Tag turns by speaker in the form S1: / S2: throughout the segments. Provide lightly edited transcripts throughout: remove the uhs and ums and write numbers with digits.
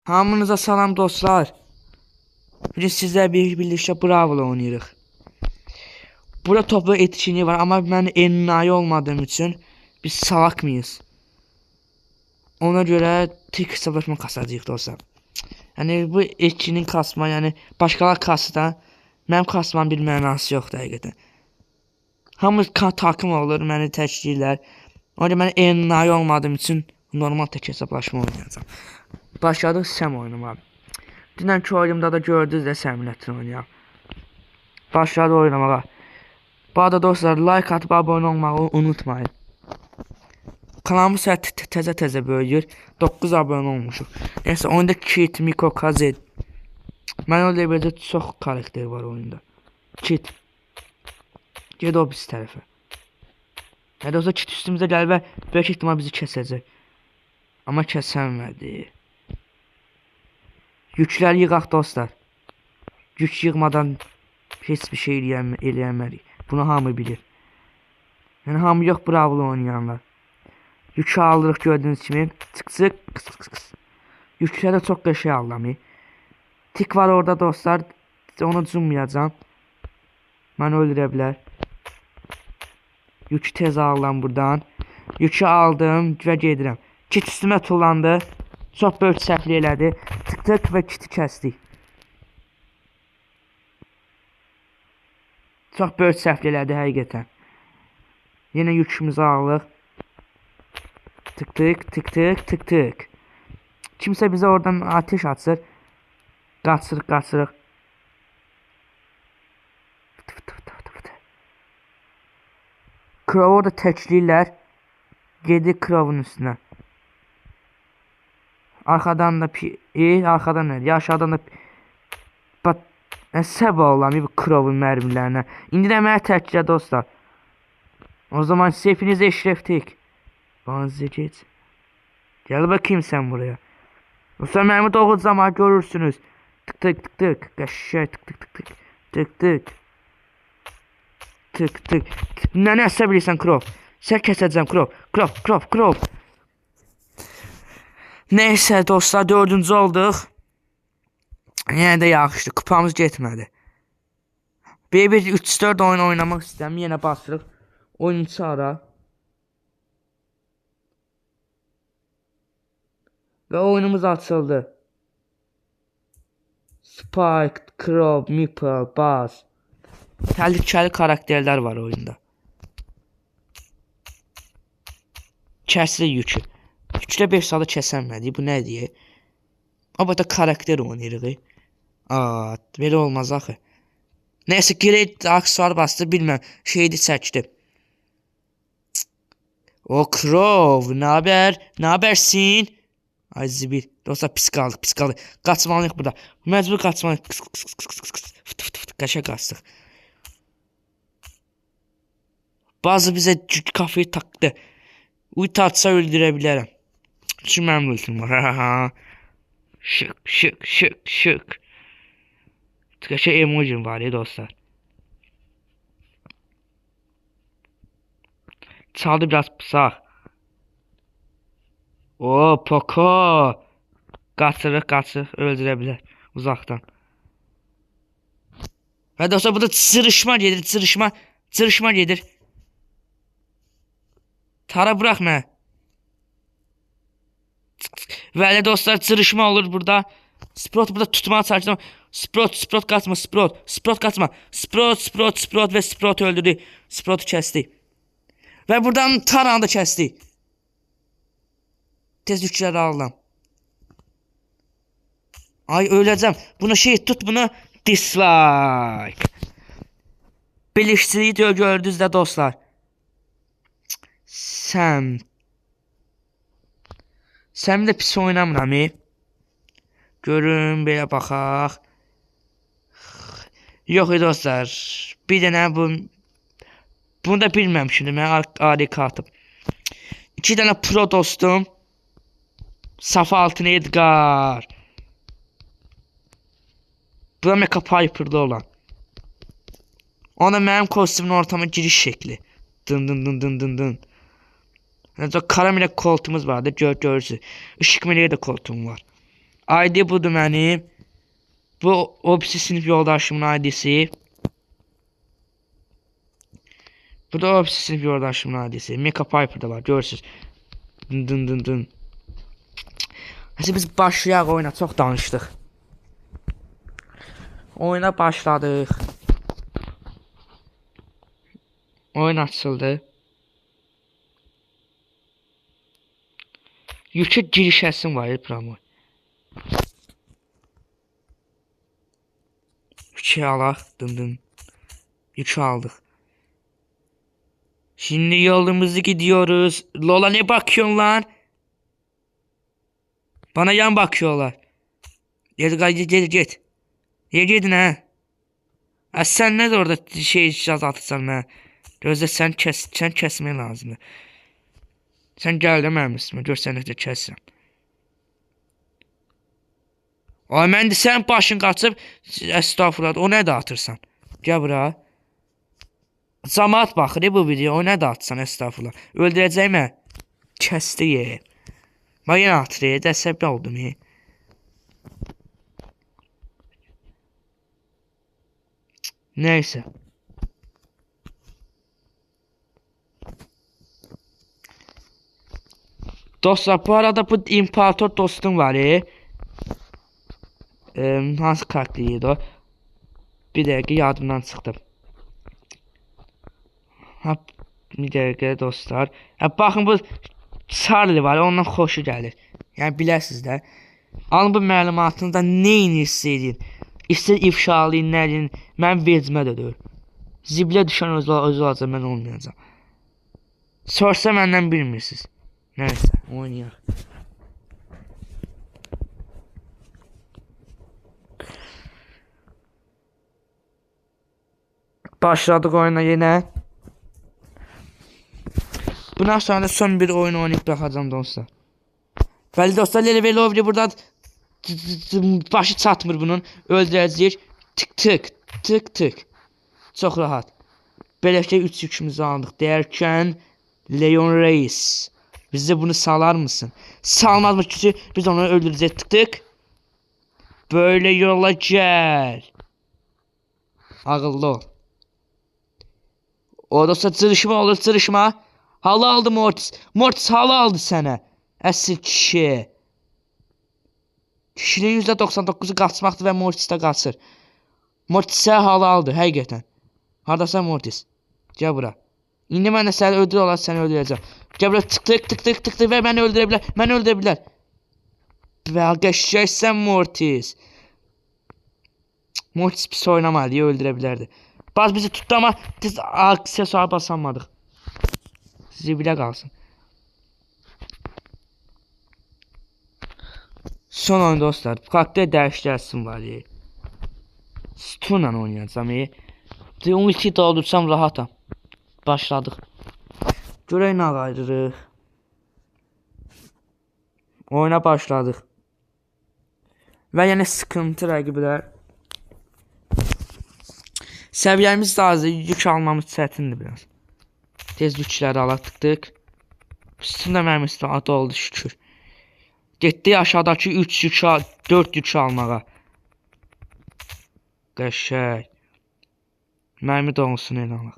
S1: Hamınıza salam dostlar. Biz sizler birlikte Brawl oynayırıq. Burada toplu etkinliği var ama ben enayi olmadığım için biz salak mıyız? Ona göre tek hesaplaşma kasacağıq dostlar. Yani bu etkinliğin kasma, yani başkalar kasda mənim kasmam bir mənası yoxdur həqiqətən. Hamı takım olur, məni təşkillər. Ona görə mən enayi olmadığım için normal tek hesaplaşma oynayacağım. Başladıq Sam oynamağa. Dünənki oyunumda da gördünüz də Səminətini oynayam. Başladı oynamağa. Bu arada dostlar, like atıp abone olmağı unutmayın. Kanalımız təzə böyüyür. 9 abone olmuşuq. Neyse, oyunda Kit, Miko, Kazed. Mən öyle bir çox karakter var oyunda. Kit. Ged o biz tərəfə. Ya da olsa Kit üstümüzə gəlir və böyük ihtimal bizi kəsəcək. Amma kəsəmədi. Yüklər yığaq dostlar. Yük yığmadan heç bir şey eləyəmərik. Bunu hamı bilir. Yəni hamı yox Brawl oynayanlar. Yükü alırıq gördüğünüz kimi. Çık çık kıs kıs. Yüklərə çox qəşəng aldım. Tik var orada dostlar. Onu zoomlayacağım. Mən öldürə bilər. Yükü tez aldım buradan. Yükü aldım və gedirəm. Kit üstümə tullandı. Çox böyük səhvlik elədi. Tık və Kiti kəsdik. Çox böyük səhvlik elədi həqiqətən. Yenə yükümüzü alırıq. Tık. Kimsə bizə oradan ateş açır. Qaçırıq. Crow orada təkləyirlər. Gedir Crow'un üstünə. Arkadan da arkadan ne? Aşağıdan da bak, səbə olam bu Crow'un mərmilərinə. İndi də mənə təkcə dostlar. O zaman hepiniz eşreftik. Bazı geç. Gel bakayım sen buraya. Dostlar mərmi doğru zaman görürsünüz. Tık. Qəşəng tık. Nə nəsə bilirsən Crow. Sən kəsəcəm Crow. Neyse dostlar, 4-cü olduq. Yenə də yaxşı, kupamız getmədi. Bir 3-4 oyun oynamaq istəyəm. Yenə basırıq. Oyunçu ara. Və oyunumuz açıldı. Spike, Crow, Meeple, Buzz. Təhlükəli karakterlər var oyunda. Kəsli yükü. 3'də 5 salı kəsənmədi. Bu nə deyir? Amma da karakter oynayırıq. Belə olmaz axı. Neyse, Great aksesuar bastı, bilmem. Şeydi çəkdi. O Crow, nabersin? Ay zibil. Dostlar pis qaldı. Qaçmalıyıq burada. Məcbur qaçmalıyıq. Qəşə qaçdıq. Bazı bizə kafayı taktı. Uyut atsa öldürə bilərəm. Çünki mənim ultim var. Şık. Qəşə emojim var ya dostlar. Çaldı biraz pısaq. O Poco. Qaçırıq. Öldürə bilər. Uzaqdan. Və dostlar burada çırışma gedir. Tara bırak mı? Ve dostlar çırışma olur burada. Sprout burada tutmaya çalıştım. Sprout kaçma. Sprout kaçma. Sprout ve Sprout öldürdü. Sprout'u kesti. Ve buradan Tara'nı da kesti. Tez yükleri aldım. Ay öleceğim. Buna tut bunu. Dislike. Bilişsizliği diyor gördünüz de dostlar. Sam de pis oynamıram. Görün belə baxaq. Yox dostlar. Bir dənə bunu da bilməmişdim. Mən harika atıb. 2 dənə pro dostum. Safa altın Edgar. Bu da Mecha Piper'da olan. Ona mənim kostyumun ortama giriş şekli. Dın. Kara melek koltuğumuz vardı. Görürsünüz. Işık meleğe de koltuğum var. ID budur mənim. Bu o birisi sinif yoldaşımın ID'si. Bu da o birisi sinif yoldaşımın ID'si. Mecha Piper da var, görürsünüz. Dın dın dın dın. Neyse biz başlayaq oyuna, çox danışdıq. Oyuna başladıq. Oyun açıldı. Yükə giriş əsim var, promo. Yükü alaq, dın dın. Yükü aldıq. Şimdi yolumuzu gidiyoruz. Lola ne bakıyorsun lan? Bana yan bakıyorlar. Git. Niye gidin ha? Sen ne de orada şey atırsan ha? Gözde sen kesmen lazım. Sen gel de mənim üstümə. Gör səni də kəssən. Ay mən də sən başın qaçıb. Estağfurullah. O nə də atırsan? Gəl bura. Camaat baxır bu video. O nə də atsan estağfurullah. Öldürəcək mə? Kəsdi ye. Mən yenə atır. Dəsəbli oldum. Neyse. Dostlar bu arada bu imparator dostum var. Hansı karakteriydi o? Bir dakika yadımdan çıxdım. Bir dakika dostlar. Baxın bu Charlie var, ondan xoşu gəlir. Yəni biləsiniz də. Alın bu məlumatını da neyin istəyin. İstər ifşalayın, nəyin. Mən vecmə də deyil. Zibilə düşən özü olacaq, mən olmayacaq. Sorsa məndən bilmirsiniz. Neyse, oynayaq. Başladık oyuna yine. Bundan sonra da son bir oyun oynayıp bırakacağım dostlar. Bəli dostlar, Lele Lovely burada başı çatmır bunun. Öldürəcəyik. Tık tık tık tık. Çox rahat. Beləcə 3 yükümüzü aldıq. Deyərkən Leon Reis. Bize bunu sağlar mısın? Salmazmış çünkü biz onu öldüreceğiz. Tık tık. Böyle yola gel. Ağıllı ol. O da çırışma olur, çırışma. Halı aldı Mortis. Mortis halı aldı sana. Əsil kişi. Kişinin %99'u qaçmaqdır və Mortis də qaçır. Mortis halı aldı həqiqətən. Hardasan Mortis? Gəl bura. İndi mən də səni öldür olar, səni öldürəcəm. Gəl bura, tık tık tık tık tık tık və məni öldürə bilər. Məni öldürə bilər. Və qəşəksən Mortis. Mortis pis oynamadı, öldürə bilərdi. Baz bizi tutdu ama biz aksesuar basamadıq. Zibilə qalsın. Son oyun dostlar. Karakter dəyişdirəsim var. Stunla oynayacağım. Ulti doldursam rahatam. Başladıq. Görək nə qaydırıq. Oyuna başladıq. Və yəni sıkıntı rəqiblər. Səviyyəmiz də azdır. Yük almamız çətindir biraz. Tez yükləri alaq tıkdıq. Üstündə mənim istifadə oldu şükür. Getdi aşağıdakı 3 yük, 4 yük almağa. Qəşək. Mərmi də olsun elə alaq.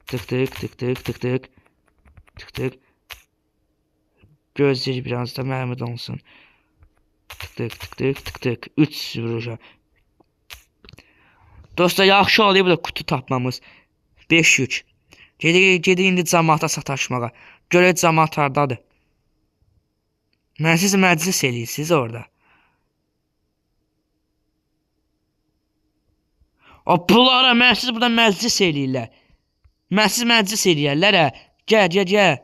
S1: Tık tık tık tık tık tık. Tık tık. Gözləyir biraz da mərmi də olsun. Tık tık tık tık tık tık. 3 vuracaq. Dostlar yaxşı oluyor bu da kutu tapmamız. 5 yük. Gedir indi cəmaata sataşmağa. Görək cəmaat hardadır. Mən siz məclis eləyirsiniz orada. O bunlara mən siz burada məclis eləyirlər. Mən siz məclis eləyərlər hə. Gəl.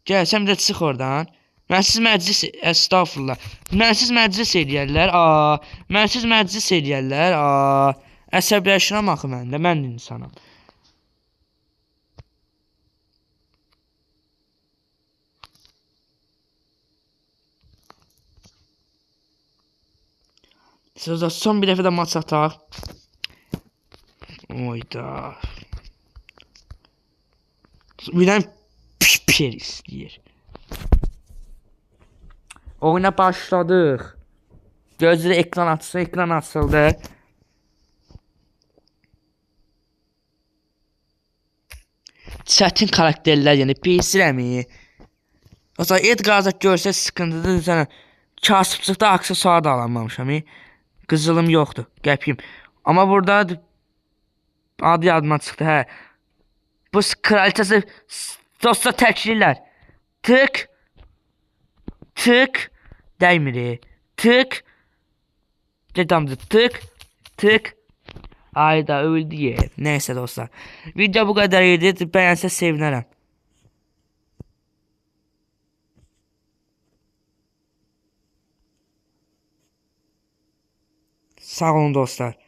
S1: Gəl sən bir də çıx oradan. Mən siz məclis estağfurullah. Mən siz məclis eləyərlər. Mən siz məclis eləyərlər. Əsəbləşirəm axı mən də. Mən də insanam. Sözdə son bir dəfə də maç ataq. Oyda. Birdən pir istəyir. Oyuna başladıq. Gözleri ekran açsa ekran açıldı. Çətin karakterlər, yəni PC-ləmi? O zaman Edgar'da görsə sıkıntıdır sənə. Kasıbçılıqda aksesuar da alamamışam. Qızılım yoxdur, qəpiyim. Amma burada adı yadıma çıxdı, hə. Bu kraliçası dostlar təkrirlər. Tık. Tık. Dəymir. Tık. Dedamdır. Tık. Tık. Ayda öldü ye. Neyse dostlar. Video bu kadar idi. Beğense sevinirim. Sağ olun dostlar.